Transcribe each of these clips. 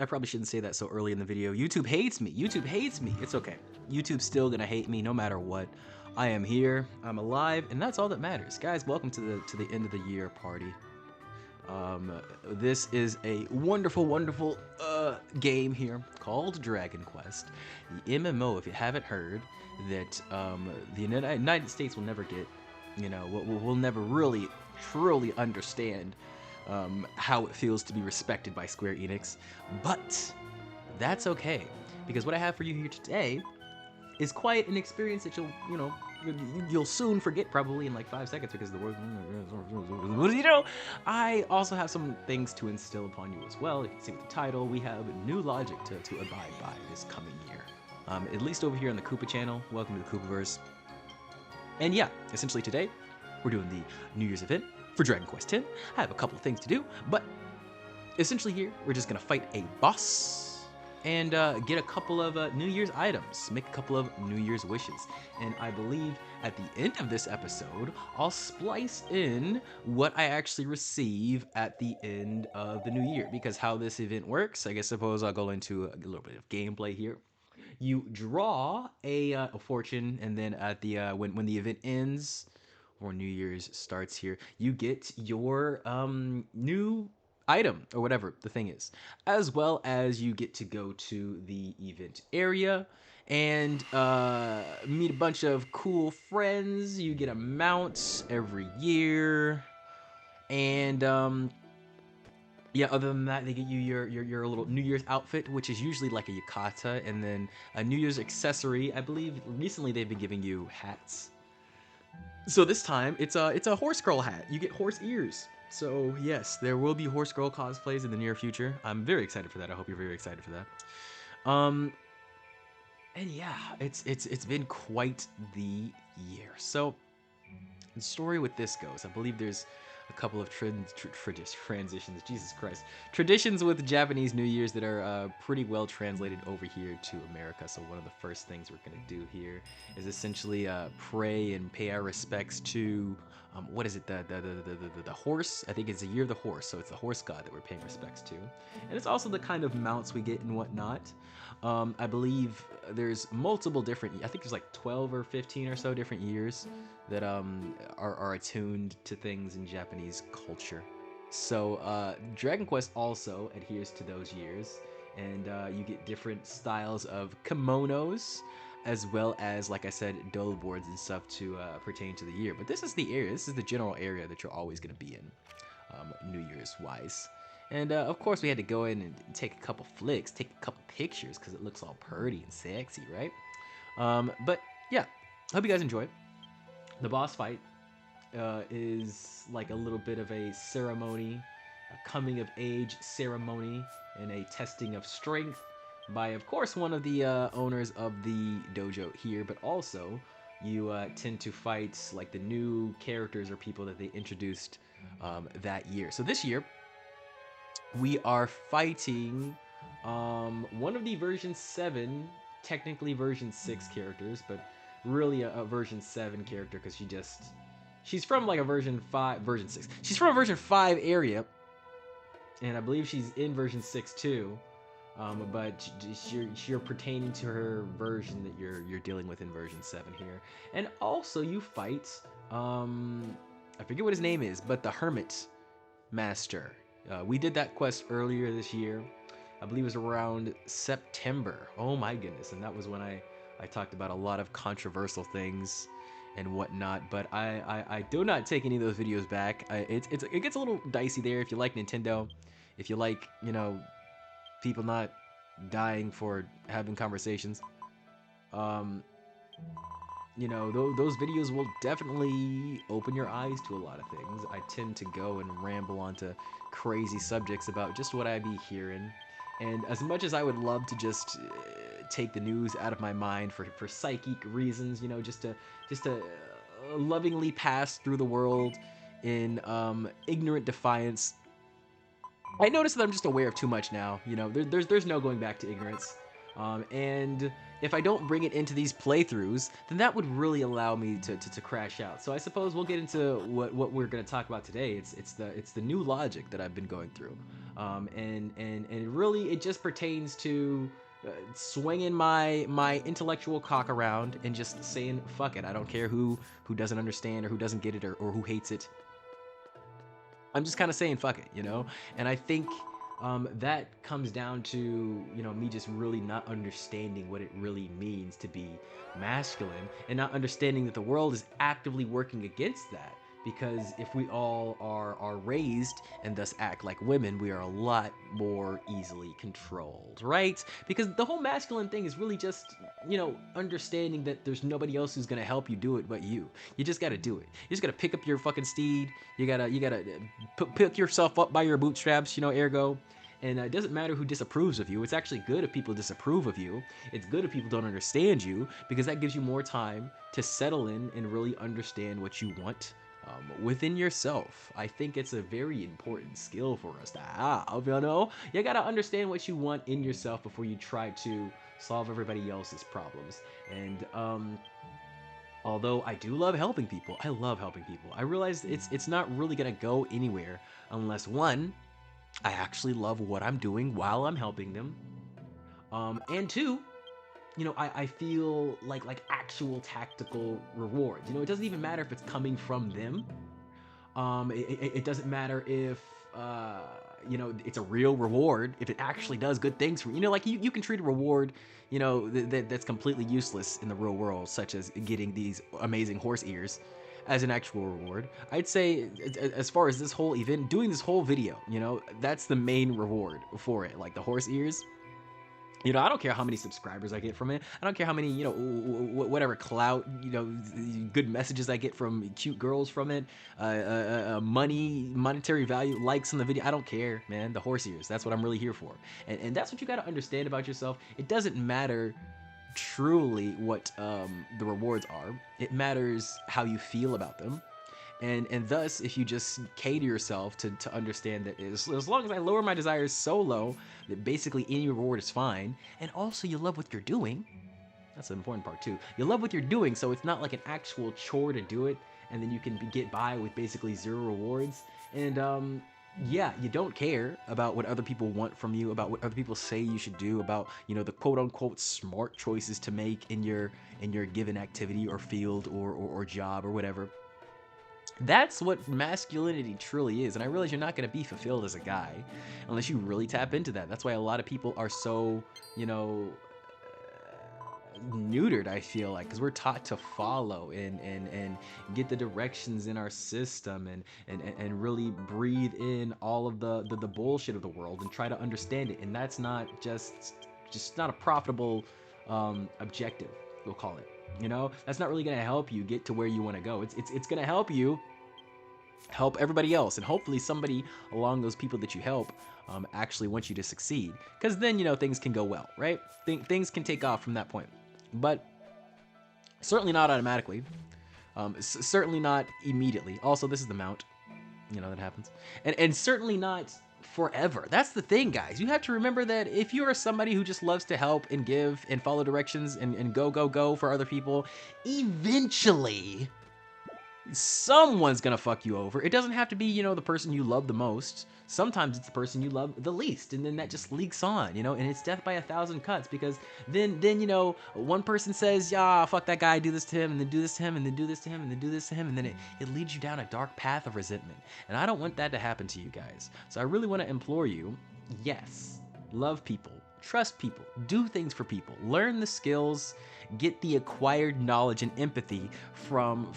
I probably shouldn't say that so early in the video. YouTube hates me. YouTube hates me. It's okay. YouTube's still gonna hate me no matter what. I am here. I'm alive, and that's all that matters. Guys, welcome to the end of the year party. This is a wonderful, wonderful game here called Dragon Quest, the MMO. If you haven't heard, that the United States will never get, you know, we'll never really truly understand how it feels to be respected by Square Enix, but that's okay, because what I have for you here today is quite an experience that you'll soon forget probably in like 5 seconds because the word, you know. I also have some things to instill upon you as well. You can see with the title, we have new logic to abide by this coming year. At least over here on the Koopa channel. Welcome to the Koopaverse. And yeah, essentially today, we're doing the New Year's event for Dragon Quest X. I have a couple of things to do, but essentially here, we're just gonna fight a boss and get a couple of New Year's items, make a couple of New Year's wishes. And I believe at the end of this episode, I'll splice in what I actually receive at the end of the new year, because how this event works, I guess suppose I'll go into a little bit of gameplay here. You draw a fortune, and then at the when the event ends or New Year's starts here, you get your new item or whatever the thing is, as well as you get to go to the event area and meet a bunch of cool friends. You get a mount every year, and yeah, other than that, they get you your little New Year's outfit, which is usually like a yukata, and then a New Year's accessory. I believe recently they've been giving you hats. So this time it's a horse girl hat. You get horse ears. So yes, there will be horse girl cosplays in the near future. I'm very excited for that. I hope you're very excited for that. And yeah, it's been quite the year. So the story with this goes, I believe there's a couple of transitions, Jesus Christ, traditions with Japanese New Year's that are pretty well translated over here to America. So one of the first things we're gonna do here is essentially pray and pay our respects to what is it, the horse? I think it's the year of the horse, so it's the horse god that we're paying respects to, and it's also the kind of mounts we get and whatnot. I believe there's multiple different, I think there's like 12 or 15 or so different years that are attuned to things in Japanese culture. So Dragon Quest also adheres to those years, and you get different styles of kimonos, as well as, like I said, dole boards and stuff to pertain to the year. But this is the area, this is the general area that you're always going to be in, New Year's wise. And of course, we had to go in and take a couple flicks, take a couple pictures, because it looks all pretty and sexy, right? But yeah, hope you guys enjoy it. The boss fight is like a little bit of a ceremony, a coming of age ceremony, and a testing of strength by, of course, one of the owners of the dojo here, but also you tend to fight like the new characters or people that they introduced that year. So this year, we are fighting one of the version 7, technically version 6 characters, but really a version 7 character, because she's from like a version 6. She's from a version 5 area, and I believe she's in version 6 too. But you're pertaining to her version that you're dealing with in version 7 here. And also you fight, I forget what his name is, but the Hermit Master. We did that quest earlier this year. I believe it was around September. Oh my goodness, and that was when I talked about a lot of controversial things and whatnot, but I do not take any of those videos back. It gets a little dicey there if you like Nintendo, if you like, you know, people not dying for having conversations. You know, those videos will definitely open your eyes to a lot of things. I tend to go and ramble onto crazy subjects about just what I be hearing. And as much as I would love to just take the news out of my mind for psychic reasons, you know, just to lovingly pass through the world in ignorant defiance, I notice that I'm just aware of too much now. You know, there's no going back to ignorance. And if I don't bring it into these playthroughs, then that would really allow me to crash out. So I suppose we'll get into what we're going to talk about today. It's the new logic that I've been going through, and really it just pertains to swinging my intellectual cock around and just saying fuck it. I don't care who doesn't understand or who doesn't get it or who hates it. I'm just kind of saying fuck it, you know? And I think that comes down to, me just really not understanding what it really means to be masculine and not understanding that the world is actively working against that. Because if we all are raised and thus act like women, we are a lot more easily controlled, right? Because the whole masculine thing is really just, understanding that there's nobody else who's gonna help you do it but you. You just gotta do it. You just gotta pick up your fucking steed. You gotta pick yourself up by your bootstraps, ergo. And it doesn't matter who disapproves of you. It's actually good if people disapprove of you. It's good if people don't understand you, because that gives you more time to settle in and really understand what you want within yourself. I think it's a very important skill for us to have, You gotta understand what you want in yourself before you try to solve everybody else's problems. And although I do love helping people, I love helping people. I realize it's not really gonna go anywhere unless, one, I actually love what I'm doing while I'm helping them, and two, I feel like actual tactical rewards. It doesn't even matter if it's coming from them. It doesn't matter if it's a real reward, if it actually does good things for you. Like you can treat a reward, that's completely useless in the real world, such as getting these amazing horse ears, as an actual reward. I'd say, as far as this whole event, doing this whole video, that's the main reward for it. Like the horse ears. I don't care how many subscribers I get from it. I don't care how many, whatever clout, good messages I get from cute girls from it, monetary value, likes on the video. I don't care, man. The horse ears, that's what I'm really here for. And that's what you got to understand about yourself. It doesn't matter truly what the rewards are. It matters how you feel about them. And thus, if you just cater yourself to understand that as long as I lower my desires so low that basically any reward is fine, and also you love what you're doing, that's an important part too. You love what you're doing, so it's not like an actual chore to do it, and then you can get by with basically zero rewards. And yeah, you don't care about what other people want from you, about what other people say you should do, about the quote unquote smart choices to make in your given activity or field or job or whatever. That's what masculinity truly is. And I realize you're not going to be fulfilled as a guy unless you really tap into that. That's why a lot of people are so, neutered, I feel like, because we're taught to follow and get the directions in our system and really breathe in all of the bullshit of the world and try to understand it. And that's not just not a profitable objective, we'll call it. That's not really going to help you get to where you want to go. It's going to help you help everybody else, and hopefully somebody along those people that you help actually wants you to succeed, because then things can go well, right? Things can take off from that point, but certainly not automatically, certainly not immediately. Also, this is the mount, that happens, and certainly not forever. That's the thing, guys. You have to remember that if you are somebody who just loves to help and give and follow directions and go for other people, eventually someone's gonna fuck you over. It doesn't have to be, the person you love the most. Sometimes it's the person you love the least, and then that just leaks on, and it's death by 1,000 cuts, because then one person says, yeah, fuck that guy, do this to him, and then do this to him, and then do this to him, and then do this to him, and then it leads you down a dark path of resentment. And I don't want that to happen to you guys. So I really want to implore you, yes, love people, trust people, do things for people, learn the skills, get the acquired knowledge and empathy from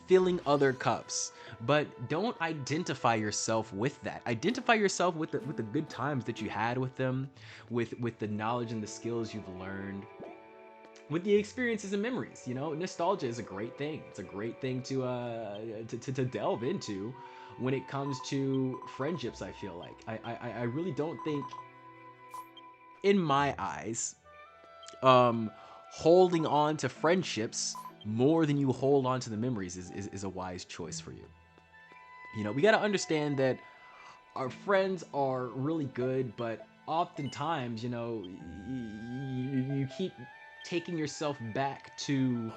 filling other cups, but don't identify yourself with that. Identify yourself with the good times that you had with them, with the knowledge and the skills you've learned, with the experiences and memories. Nostalgia is a great thing. It's a great thing to delve into when it comes to friendships. I feel like I really don't think, in my eyes, holding on to friendships more than you hold on to the memories is a wise choice for you. We got to understand that our friends are really good, but oftentimes, you know, you keep taking yourself back to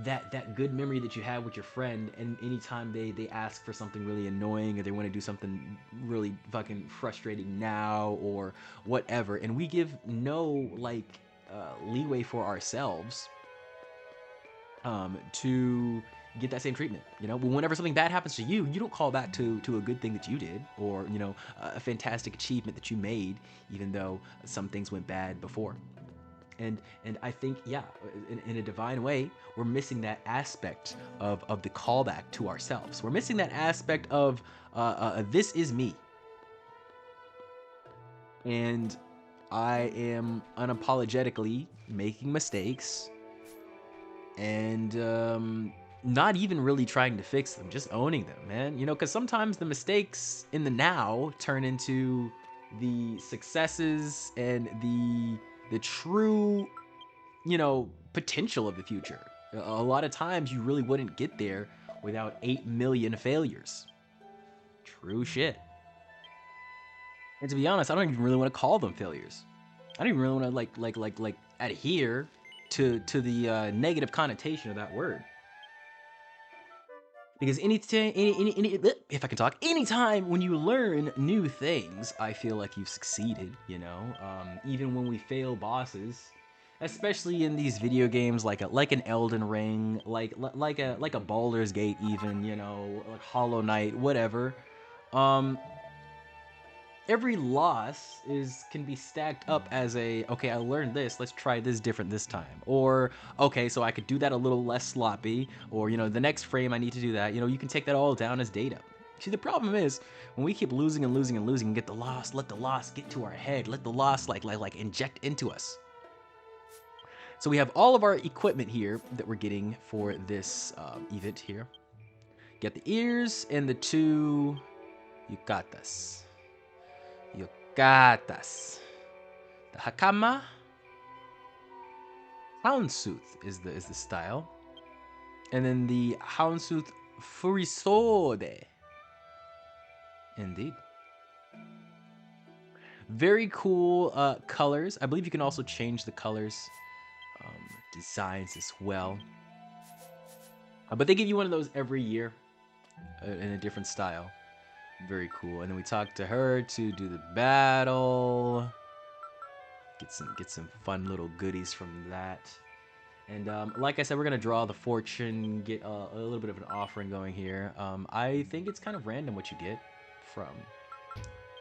that good memory that you had with your friend, and anytime they ask for something really annoying, or they want to do something really fucking frustrating now or whatever, and we give no like leeway for ourselves to get that same treatment. You know, whenever something bad happens to you, you don't call back to a good thing that you did, or, you know, a fantastic achievement that you made, even though some things went bad before. And I think, yeah, in a divine way, we're missing that aspect of the callback to ourselves. We're missing that aspect of this is me, and I am unapologetically making mistakes, and not even really trying to fix them, just owning them, man. You know, because sometimes the mistakes in the now turn into the successes and the true, you know, potential of the future. A lot of times you really wouldn't get there without 8 million failures. True shit. And to be honest, I don't even really want to call them failures. I don't even really want to like adhere to the negative connotation of that word. Because if I can talk, anytime when you learn new things, I feel like you've succeeded, you know? Even when we fail bosses, especially in these video games like an Elden Ring, like a Baldur's Gate even, you know, like Hollow Knight, whatever. Every loss can be stacked up as a, okay, I learned this, let's try this different this time. Or, okay, so I could do that a little less sloppy, or, you know, the next frame I need to do that. You know, you can take that all down as data. See, the problem is when we keep losing and losing and losing and get the loss, let the loss get to our head, let the loss like inject into us. So we have all of our equipment here that we're getting for this event here. Get the ears and the two yukatas. Yukatas. The hakama. Houndstooth is the style. And then the Houndstooth Furisode. Indeed. Very cool colors. I believe you can also change the colors, designs as well. But they give you one of those every year in a different style. Very cool. And then we talk to her to do the battle. Get some fun little goodies from that. And like I said, we're gonna draw the fortune, get a little bit of an offering going here. I think it's kind of random what you get from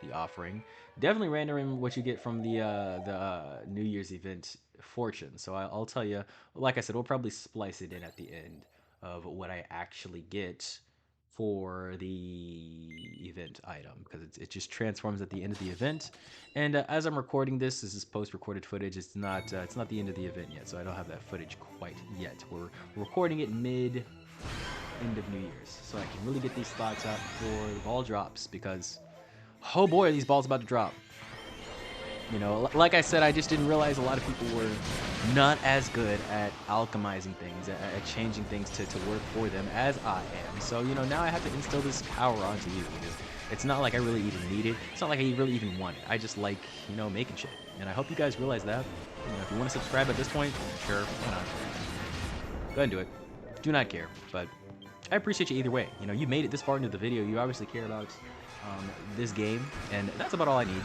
the offering. Definitely random what you get from the New Year's event fortune. So I'll tell you, like I said, we'll probably splice it in at the end of what I actually get for the event item, because it just transforms at the end of the event. And as I'm recording this is post-recorded footage. It's not the end of the event yet, so I don't have that footage quite yet. We're recording it end of New Year's, so I can really get these thoughts out before the ball drops, because oh boy, are these balls about to drop. You know, like I said, I just didn't realize a lot of people were not as good at alchemizing things, at changing things to work for them as I am. So, you know, now I have to instill this power onto you, because it's not like I really even need it. It's not like I really even want it. I just like, you know, making shit. And I hope you guys realize that. You know, if you want to subscribe at this point, sure, why not? Go ahead and do it. Do not care, but I appreciate you either way. You know, you made it this far into the video. You obviously care about this game, and that's about all I need.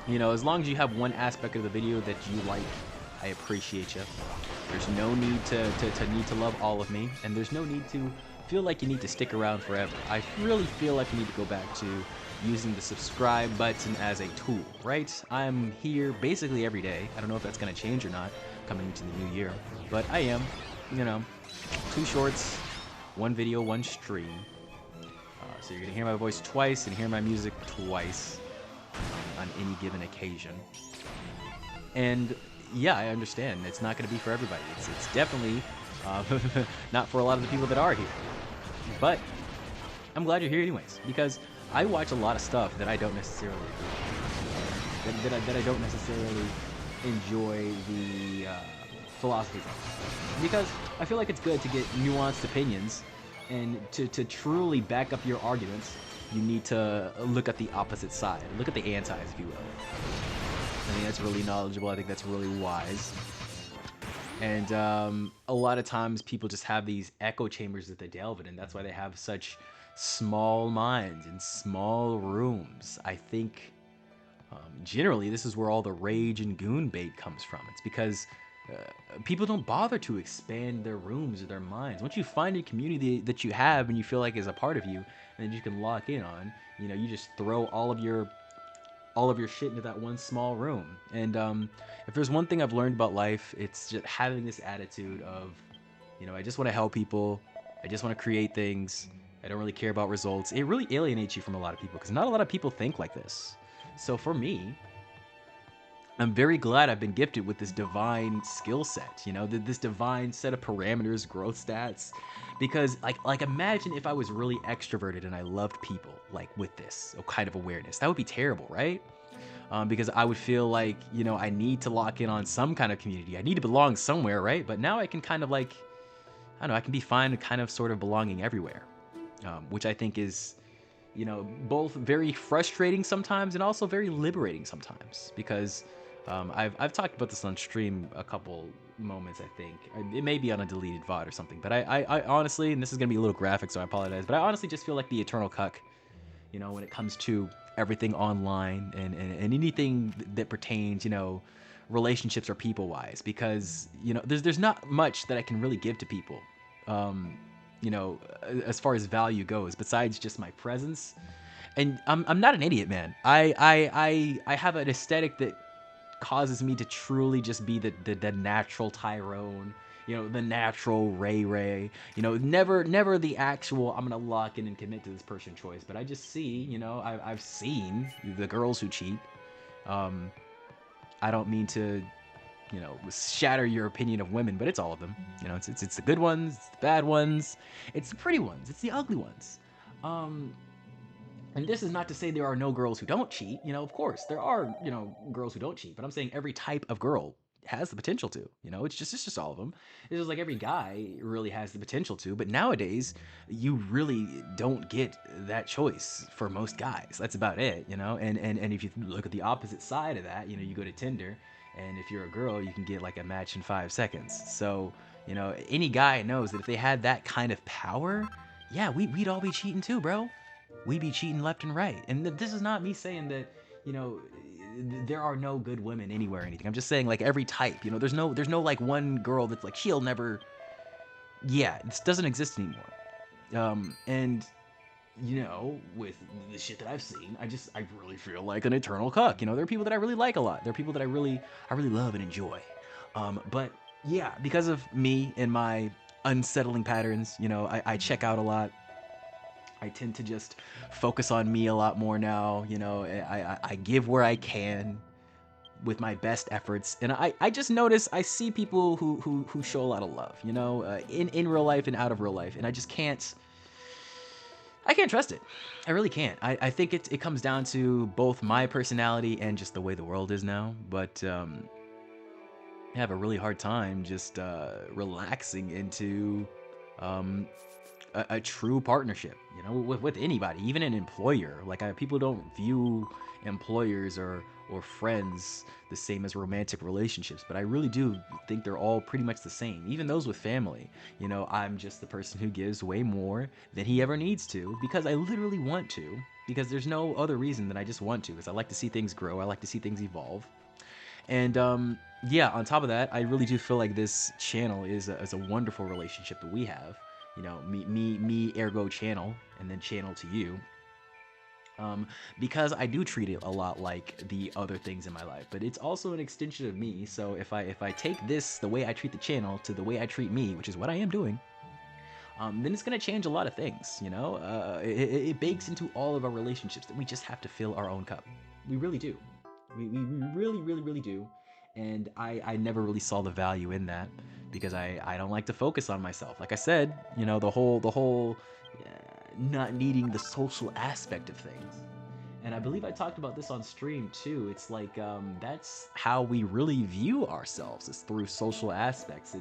You know, as long as you have one aspect of the video that you like, I appreciate you. There's no need to need to love all of me, and there's no need to feel like you need to stick around forever. I really feel like you need to go back to using the subscribe button as a tool, right? I'm here basically every day. I don't know if that's going to change or not coming into the new year, but I am. You know, 2 shorts, 1 video, 1 stream. So you're going to hear my voice twice and hear my music twice on any given occasion. And yeah, I understand it's not going to be for everybody. It's definitely not for a lot of the people that are here. But I'm glad you're here anyways, because I watch a lot of stuff that I don't necessarily that I don't necessarily enjoy the philosophy of, because I feel like it's good to get nuanced opinions and to truly back up your arguments you need to look at the opposite side, look at the antis, if you will. I think that's really knowledgeable. I think that's really wise. And a lot of times people just have these echo chambers that they delve in, and that's why they have such small minds and small rooms. I think generally this is where all the rage and goon bait comes from. It's because people don't bother to expand their rooms or their minds. Once you find a community that you have and you feel like is a part of you, and that you can lock in on, you just throw all of your shit into that one small room. And if there's one thing I've learned about life, it's just having this attitude of, I just want to help people. I just want to create things. I don't really care about results. It really alienates you from a lot of people because not a lot of people think like this. So for me, I'm very glad I've been gifted with this divine skill set, this divine set of parameters, growth stats. Because like imagine if I was really extroverted and I loved people, like with this kind of awareness. That would be terrible, right? Because I would feel like, I need to lock in on some kind of community. I need to belong somewhere, right? But now I can kind of I don't know, I can be fine kind of sort of belonging everywhere, which I think is, both very frustrating sometimes and also very liberating sometimes. Because I've talked about this on stream a couple moments, I think. It may be on a deleted VOD or something, but I honestly, and this is going to be a little graphic, so I apologize, but I honestly just feel like the eternal cuck, when it comes to everything online and anything that pertains, relationships or people-wise, because, there's not much that I can really give to people, as far as value goes, besides just my presence. And I'm not an idiot, man. I have an aesthetic that causes me to truly just be the natural Tyrone, the natural Ray, never the actual I'm gonna lock in and commit to this person choice. But I just see, I've seen the girls who cheat. I don't mean to, shatter your opinion of women, but it's all of them. It's the good ones, it's the bad ones, it's the pretty ones, it's the ugly ones. And this is not to say there are no girls who don't cheat. Of course, there are, girls who don't cheat. But I'm saying every type of girl has the potential to. It's just all of them. It's just like every guy really has the potential to. But nowadays, you really don't get that choice for most guys. That's about it, And if you look at the opposite side of that, you go to Tinder. And if you're a girl, you can get like a match in 5 seconds. So, any guy knows that if they had that kind of power, yeah, we'd all be cheating too, bro. We be cheating left and right. And this is not me saying that, there are no good women anywhere or anything. I'm just saying like every type, there's no like one girl that's like, she'll never, this doesn't exist anymore. And, with the shit that I've seen, I really feel like an eternal cuck. There are people that I really like a lot. There are people that I really love and enjoy. But yeah, because of me and my unsettling patterns, I check out a lot. I tend to just focus on me a lot more now. I give where I can with my best efforts. And I just notice I see people who show a lot of love, in real life and out of real life. And I can't trust it. I really can't. I think it comes down to both my personality and just the way the world is now. But I have a really hard time just relaxing into a true partnership, with anybody, even an employer. Like people don't view employers or friends the same as romantic relationships, but I really do think they're all pretty much the same. Even those with family, I'm just the person who gives way more than he ever needs to because I literally want to, because there's no other reason than I just want to, because I like to see things grow. I like to see things evolve. And yeah, on top of that, I really do feel like this channel is a wonderful relationship that we have. Me ergo channel, and then channel to you. Because I do treat it a lot like the other things in my life, but it's also an extension of me. So if I take this, the way I treat the channel, to the way I treat me, which is what I am doing, then it's gonna change a lot of things. It bakes into all of our relationships that we just have to fill our own cup. We really do. We really do. And I never really saw the value in that because I don't like to focus on myself. Like I said, the whole not needing the social aspect of things. And I believe I talked about this on stream too. It's like that's how we really view ourselves, is through social aspects.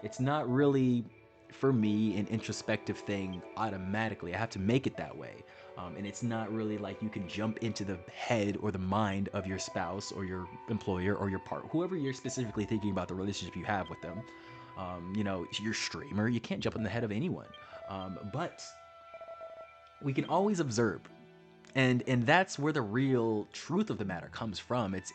It's not really, for me, an introspective thing automatically. I have to make it that way. And it's not really like you can jump into the head or the mind of your spouse or your employer or your partner, whoever you're specifically thinking about the relationship you have with them. You know, your streamer, you can't jump in the head of anyone. But we can always observe, and that's where the real truth of the matter comes from. It's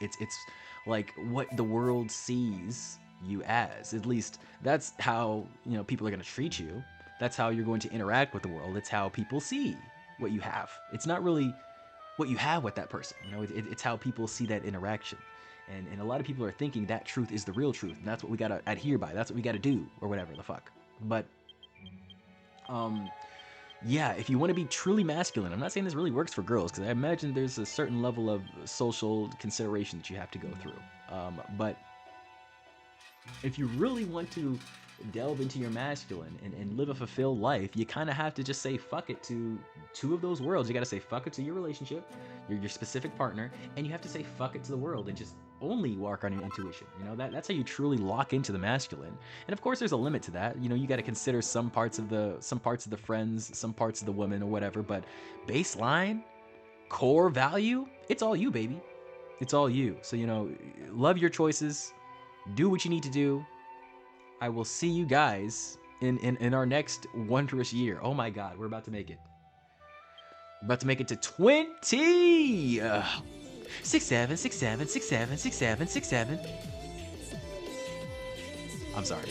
like what the world sees you as. At least that's how, you know, people are going to treat you. That's how you're going to interact with the world. It's how people see what you have. It's not really what you have with that person. You know, it's how people see that interaction. And a lot of people are thinking that truth is the real truth, and that's what we gotta adhere by. That's what we gotta do, or whatever the fuck. But yeah, if you want to be truly masculine, I'm not saying this really works for girls, because I imagine there's a certain level of social consideration that you have to go through. But if you really want to delve into your masculine and live a fulfilled life, you kind of have to just say fuck it to two of those worlds. You got to say fuck it to your relationship, your specific partner, and you have to say fuck it to the world and just only work on your intuition. You know, that's how you truly lock into the masculine. And of course there's a limit to that. You know, you got to consider some parts of the friends, some parts of the woman or whatever, but baseline, core value, it's all you, baby. It's all you. So, you know, love your choices, do what you need to do. I will see you guys in our next wondrous year. Oh my God, we're about to make it. About to make it to 20. 6 7 6 7 6 7 6 7 6 7. I'm sorry.